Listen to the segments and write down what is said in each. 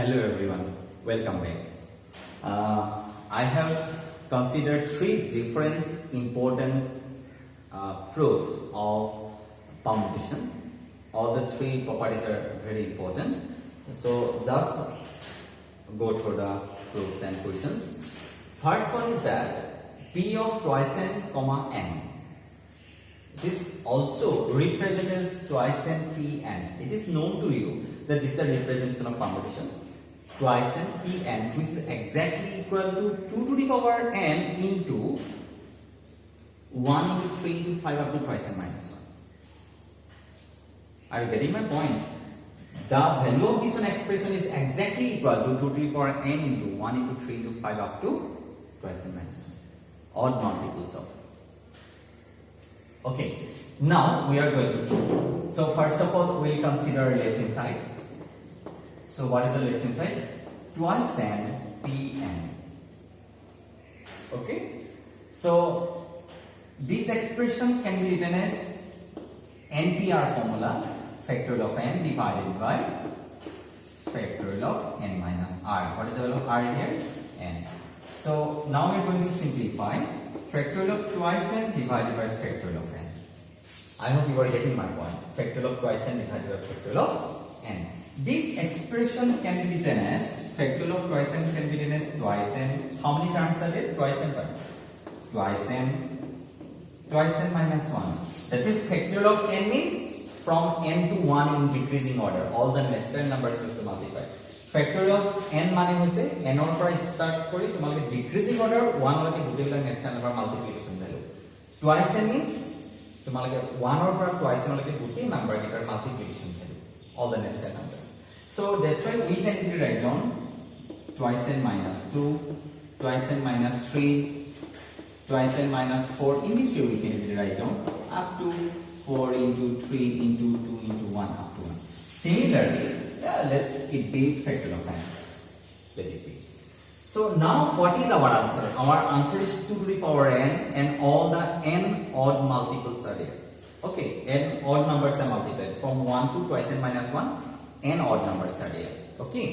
Hello everyone, welcome back. I have considered three different important proofs of permutation. All the three properties are very important. So just go through the proofs and questions. First one is that P of twice n comma n. This also represents as twice n P n. It is known to you that this is a representation of permutation. Twice n P n, which is exactly equal to 2 to the power n into 1 into 3 into 5 up to twice n minus 1. Are you getting my point? The value of this one expression is exactly equal to 2 to the power n into 1 into 3 into 5 up to twice n minus 1. Odd multiples of. Okay, now we are going to do. So first of all, we will consider left hand side. So what is the left hand side? Twice n Pn. Okay, so this expression can be written as NPR formula, factorial of n divided by factorial of n minus r. What is the value of r here? N. So now we are going to simplify. Factorial of twice n divided by factorial of n. I hope you are getting my point. Factorial of twice n divided by factorial of n. This expression can be written as factorial of twice n can be written as twice n. How many terms are there? Twice n terms. Twice n minus 1. That means factorial of n means from n to 1 in decreasing order. All the natural numbers you have to multiply. Factorial of n মানে হৈছে n ৰ পৰা start কৰি তোমালোকে decreasing order 1 লৈকে গোটেইবিলাক natural number multiplication value. Twice n means তোমালোকে 1 ৰ পৰা twice n লৈকে গোটেই number কেইটাৰ multiplication value. All the natural numbers. So that's why we can easily write down twice n minus 2, twice n minus 3, twice n minus 4. In this way we can easily write down up to 4 into 3 into 2 into 1 up to 1. Similarly, let's it be factorial of n. Let it be. So now what is our answer? Our answer is 2 to the power n and all the n odd multiples are there. Okay, n odd numbers are multiplied from 1 to twice n minus 1. N odd numbers are there. Okay.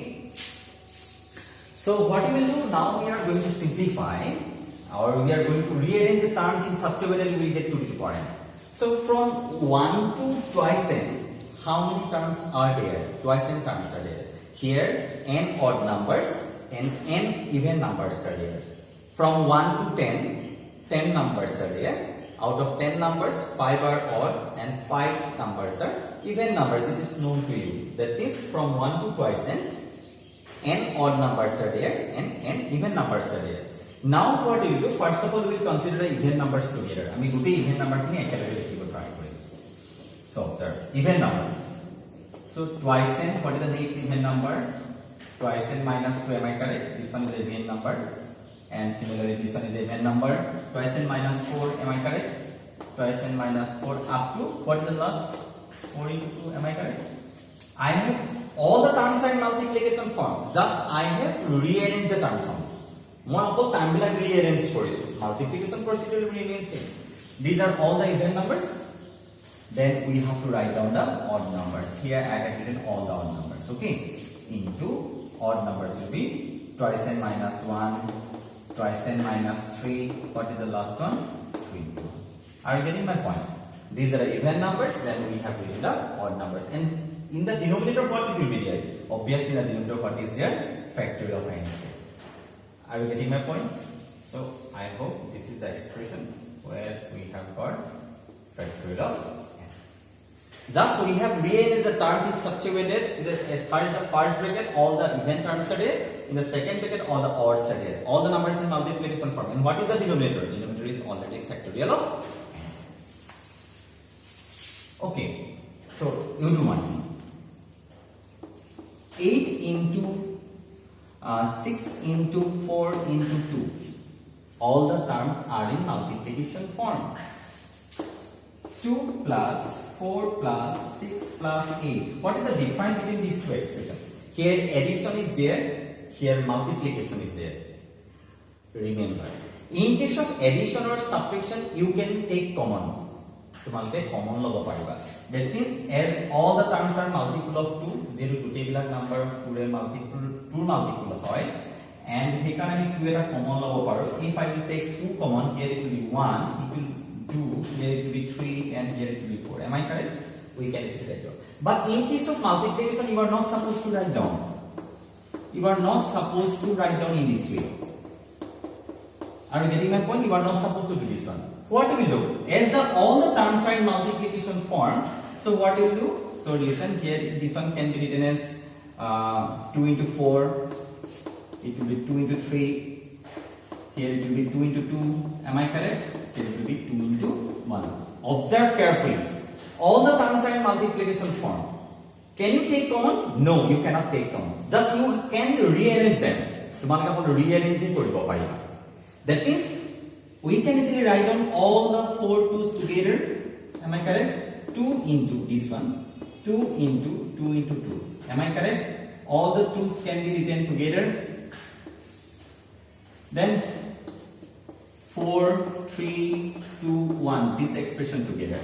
So what we will do now, we are going to simplify or we are going to rearrange the terms in such a way that we will get 2 to the power n. So from 1 to twice n, how many terms are there? Twice n terms are there. Here n odd numbers and n even numbers are there. From 1 to 10, 10 numbers are there. Out of 10 numbers, 5 are odd and 5 numbers are even numbers. It is known to you. That is from 1 to twice n odd numbers are there and n even numbers are there. Now what we will do? First of all, we will consider the even numbers together. I mean, gote even number kini ekelage likhibo try kori. So observe even numbers. So twice n, what is the next even number? Twice n minus 2, am I correct? This one is a even number. And similarly, this one is a even number. Twice n minus 4, am I correct? Twice n minus 4 up to, what is the last? 4 into 2, am I correct? I have all the terms are in multiplication form. Just I have rearranged the terms form. Moi all time bilak rearrange korisu. Multiplication procedure will remain same. These are all the even numbers. Then we have to write down the odd numbers. Here I have written all the odd numbers. Okay. Into odd numbers will be twice n minus 1, twice n minus 3. What is the last one? 3. Are you getting my point? These are even numbers. Then we have written the odd numbers. And in the denominator, what it will be there? Obviously, in the denominator, what is there? Factorial of n. Are you getting my point? So I hope this is the expression where we have got factorial of n. Thus, we have rearranged the terms in such a way that in the first bracket, all the even terms are there. In the second bracket, all the odds are there. All the numbers in multiplication form. And what is the denominator? The denominator is already factorial of n. Okay, so you do one thing. 8 into 6 into 4 into 2. All the terms are in multiplication form. 2 plus 4 plus 6 plus 8. What is the difference between these two expressions? Here addition is there, here multiplication is there. Remember, in case of addition or subtraction, you can take common. তোমালোকে common লব পাৰিবা that means as all the terms are multiple of 2 যেটো গোটেইবিলাক number 2 ৰ multiple হয় and সেইকাৰণে আমি 2 এটা কমন লব পাৰো if I will take 2 common here it will be 1 it will 2 here it will be 3 and here it will be 4 am I correct we can easily write down but in case of multiplication you are not supposed to write down you are not supposed to write down in this way are you getting my point you are not supposed to do this one what do we do as all the terms are in multiplication form so what do you do so listen here this one can be written as 2 into 4 it will be 2 into 3 here it will be 2 into 2 am I correct here it will be 2 into 1 observe carefully all the terms are in multiplication form can you take common no you cannot take common just you can rearrange them তোমালোকে অকল rearrange কৰিব পাৰিবা that means we can easily write down all the 4 2's together am I correct 2 into this one 2 into 2 into 2 am I correct all the 2's can be written together then 4 3 2 1 this expression together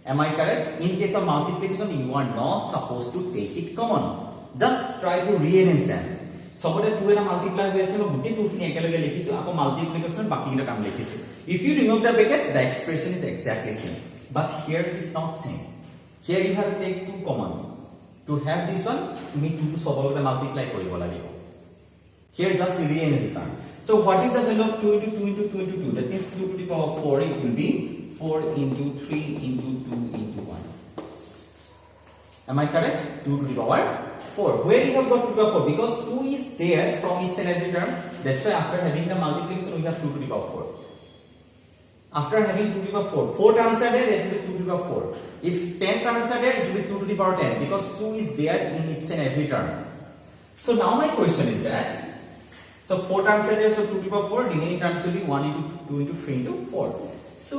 am I correct in case of multiplication you are not supposed to take it common just try to rearrange them সবতে 2 এটা multiply হৈ আছে মই গোটেই 2 খিনি একেলগে লিখিছো আকৌ মাল্টিপ্লিকেশন বাকি কিটা কাম লিখিছো if you remove the bracket the expression is exactly same but here it is not same here you have to take 2 common to have this one তুমি 2 to সবতে মাল্টিপ্লাই কৰিব লাগিব here just rearrange the term so what is the value of 2 into 2 into 2 into 2 that means 2 to the power 4 it will be 4 into 3 into 2 into 1 am I correct 2 to the power 4 where you have got 2 to the power 4 because 2 is there from each and every term that's why after having the multiplication we have 2 to the power 4 after having 2 to the power 4 4 terms are there it will be 2 to the power 4 if 10 terms are there it will be 2 to the power 10 because 2 is there in each and every term so now my question is that so 4 terms are there so 2 to the power 4 remaining terms will be 1 into 2 into 3 into 4 so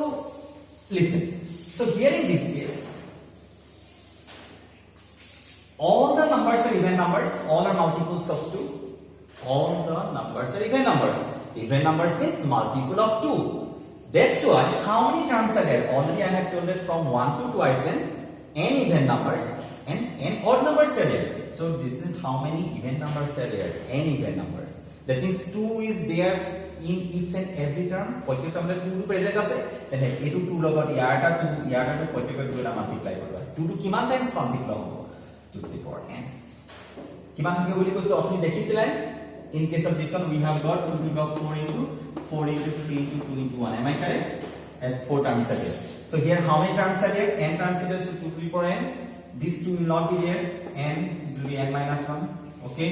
listen so here in this case all the numbers are even numbers all are multiples of 2 all the numbers are even numbers means multiple of 2 that's why how many terms are there already I have told it from 1 to twice n even numbers and n odd numbers are there so this is how many even numbers are there n even numbers that means 2 is there in each and every term প্রত্যেক টার্মে 2 two present আছে তেনে এটু 2 লগত ইয়াটা 2 প্রত্যেকটা 2 এটা multiply কৰিবা 2 টু কিমান টাইমস মাল্টিপ্লাই হ'ব 2 to the power n কিমান থাকে বুলি কৈছো আপুনি দেখিছিলে in case of this one we have got 2 to the power 4 into 3 into 2 into 1 am I correct as 4 terms are there so here how many terms are there n terms are there so 2 to the power n this 2 will not be there n it will be n minus 1 okay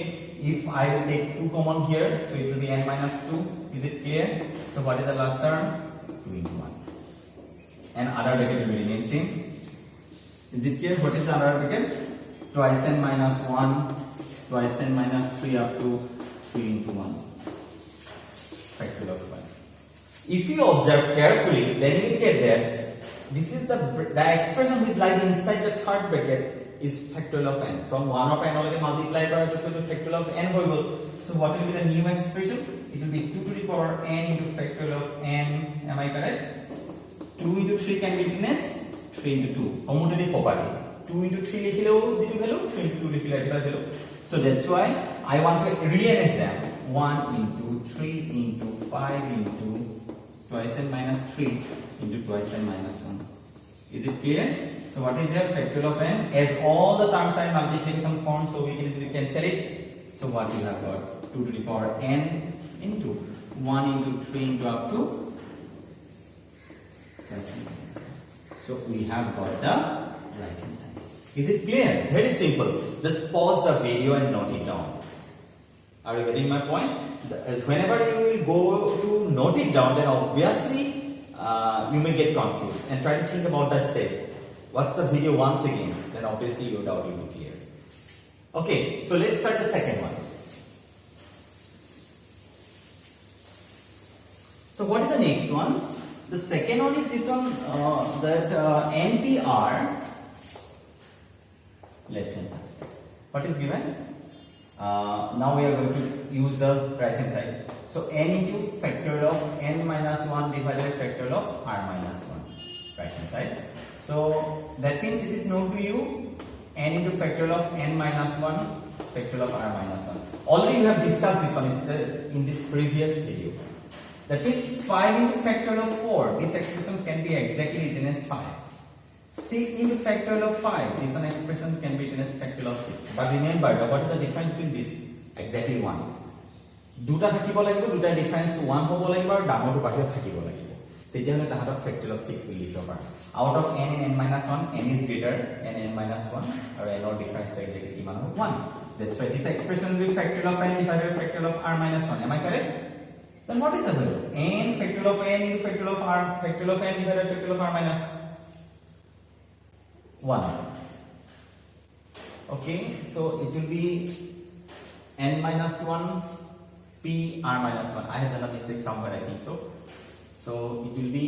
if I will take 2 common here so it will be n minus 2 is it clear so what is the last term 2 into 1 and other bracket will remain same is it clear what is the other bracket twice n minus 1 twice n minus 3 up to 3 into 1 factorial of 1 if you observe carefully then you will get that this is the expression which lies inside the third bracket is factorial of n from 1 of n already multiply by so to factorial of n hoy gol so what will be the new expression it will be 2 to the power n into factorial of n am I correct 2 into 3 can be written as 3 into 2 homogeneous property 2 into 3 লিখিলেও যেটো value 3 into 2 লিখিলে এটা value so that's why I want to rearrange them 1 into 3 into 5 into twice n minus 3 into twice n minus 1 is it clear so what is the factorial of n as all the terms are in multiplication form so we can easily cancel it so what we have got 2 to the power n into 1 into 3 into up to so we have got the right hand side is it clear very simple just pause the video and note it down are you getting my point whenever you will go to note it down then obviously you may get confused and try to think about the step watch the video once again then obviously your doubt will be clear okay so let's start the second one so what is the next one the second one is this one that NPR left hand side what is given now we are going to use the right hand side so n into factorial of n minus 1 divided by factorial of r minus 1 right hand side So that means it is known to you n into factorial of n minus 1 factorial of r minus 1. Already you have discussed this one in this previous video. That is 5 into factorial of 4. This expression can be exactly written as 5. 6 into factorial of 5. This one expression can be written as factorial of 6. But remember, what is the difference between this? Exactly 1. দুটা থাকিব লাগিব, দুটা difference two 1 হ'ব লাগিব আৰু ডাঙৰটো বাহিৰত থাকিব লাগিব। তেতিয়াহলে তাহাঁতক ফেক্টৰিয়েল অফ 6 বুলি লিখিব পাৰা। Out of n and n minus 1, n is greater than n minus 1 আৰু n ৰ ডিফারেন্স টো এক্স্যাক্টলি কিমান হ'ব 1। That's why this expression will be factorial of n divided by factorial of r minus 1. Am I correct? Then what is the value? N factorial of n into factorial of r factorial of n divided by factorial of r minus 1. Okay, so it will be n minus 1 p r minus 1. I have done a mistake somewhere, I think so. So it will be,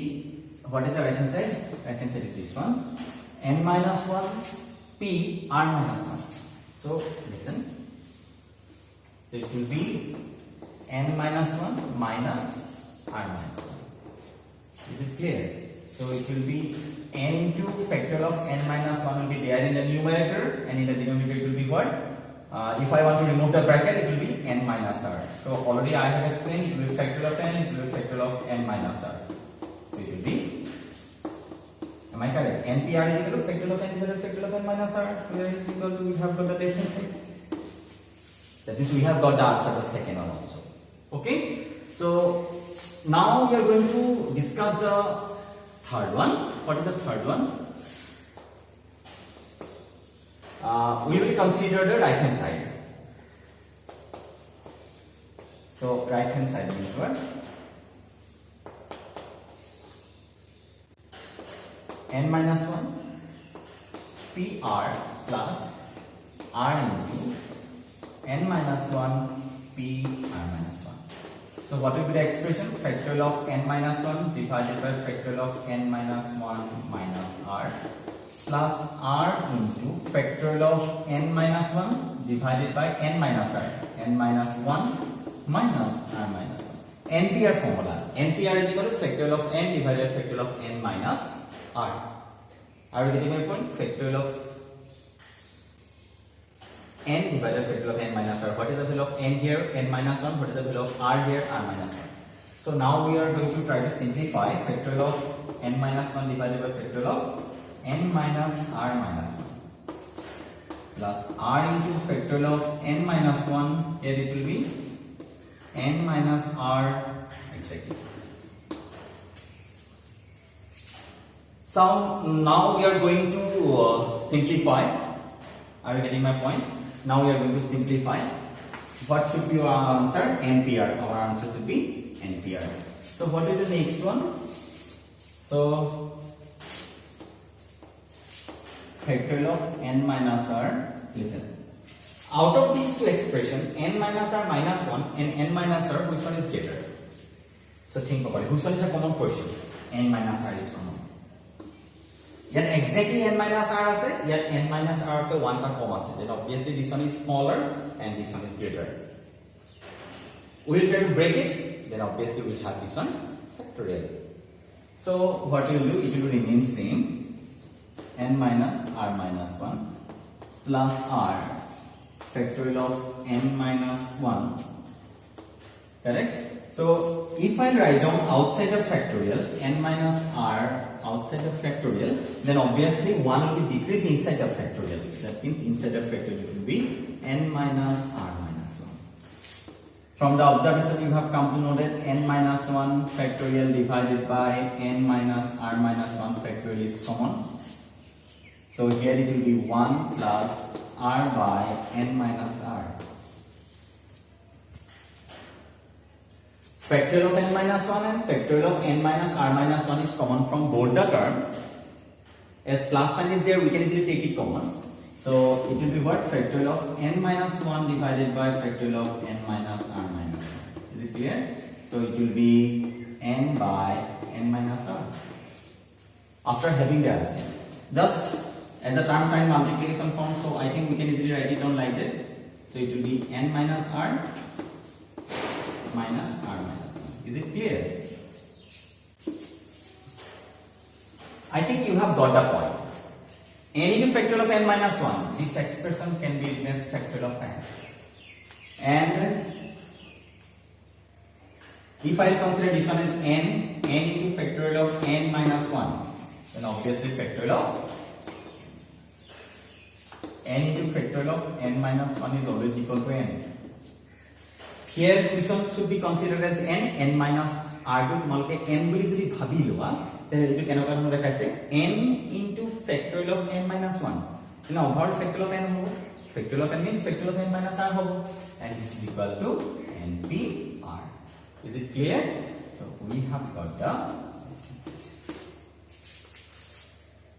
what is the right hand side? Right hand side is this one. N minus 1 p r minus 1. So listen. So it will be n minus 1 minus r minus 1. Is it clear? So it will be n into factorial of n minus 1 will be there in the numerator, and in the denominator it will be what? If I want to remove the bracket, it will be n minus r. So already I have explained, it will be factorial of n, it will be factorial of n minus r. So it will be, am I correct? NPR is equal to factorial of n divided by factorial of n minus r. Where is equal to, we have got the left hand side. That means we have got the answer the second one also. Okay? So now we are going to discuss the third one. What is the third one? We will consider the right hand side. So right hand side means what? N minus 1 PR plus R into N minus 1 PR minus 1. So what will be the expression? Factorial of n minus 1 divided by factorial of n minus 1 minus r plus r into factorial of n minus 1 divided by n minus r, n minus 1 minus r minus 1. NPR formula. NPR is equal to factorial of n divided by factorial of n minus r. Are you getting my point? Factorial of n divided by factorial of n minus r. What is the value of n here? N minus 1. What is the value of r here? R minus 1. So now we are going to try to simplify factorial of n minus 1 divided by factorial of n minus r minus 1 plus r into factorial of n minus 1. Here it will be n minus r exactly. So now we are going to simplify. Are you getting my point? Now we are going to simplify. What should be our answer? NPR. Our answer should be NPR. So what is the next one? So factorial of n minus r. Listen. Out of these two expressions, n minus r minus 1 and n minus r, which one is greater? So think about it. Which one is a common portion? N minus r is common. Yet exactly n minus r ase, yet n minus r ke 1 ta kom ase. Then obviously this one is smaller and this one is greater. We will try to break it. Then obviously we will have this one factorial. So what we will do? It will remain same. N minus r minus 1 plus r factorial of n minus 1. Correct? So if I write down outside the factorial n minus r outside the factorial, then obviously 1 will be decreased inside the factorial. That means inside the factorial it will be n minus r minus 1. From the observation you have come to know that n minus 1 factorial divided by n minus r minus 1 factorial is common. So here it will be 1 plus r by n minus r. Factorial of n minus 1 and factorial of n minus r minus 1 is common from both the term. As plus sign is there, we can easily take it common. So it will be what? Factorial of n minus 1 divided by factorial of n minus r minus 1. Is it clear? So it will be n by n minus r. After having the LCM, just as the term sign multiplication form, so I think we can easily write it down like that. So it will be n minus r minus r minus 1. Is it clear? I think you have got the point. N into factorial of n minus 1. This expression can be written as factorial of n. And if I consider this one as n into factorial of n minus 1, then obviously factorial of n into factorial of n minus 1 is always equal to n. Here this one should be considered as n minus r2 তোমালোকে n বুলি যদি ভাবি লোৱা তেনে এটো কেনেকুৱা ধৰণৰ দেখাইছে n into factorial of n minus 1 তেনে overall factorial of n হ'ব factorial of n means factorial of n minus r হ'ব and this is equal to npr. Is it clear? So we have got the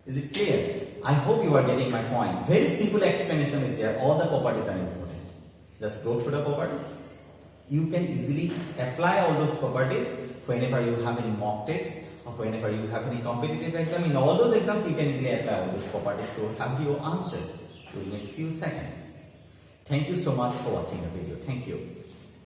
Is it clear? I hope you are getting my point. Very simple explanation is there. All the properties are important. Just go through the properties. You can easily apply all those properties whenever you have any mock test or whenever you have any competitive exam. In all those exams, you can easily apply all those properties to have your answer within a few seconds. Thank you so much for watching the video. Thank you.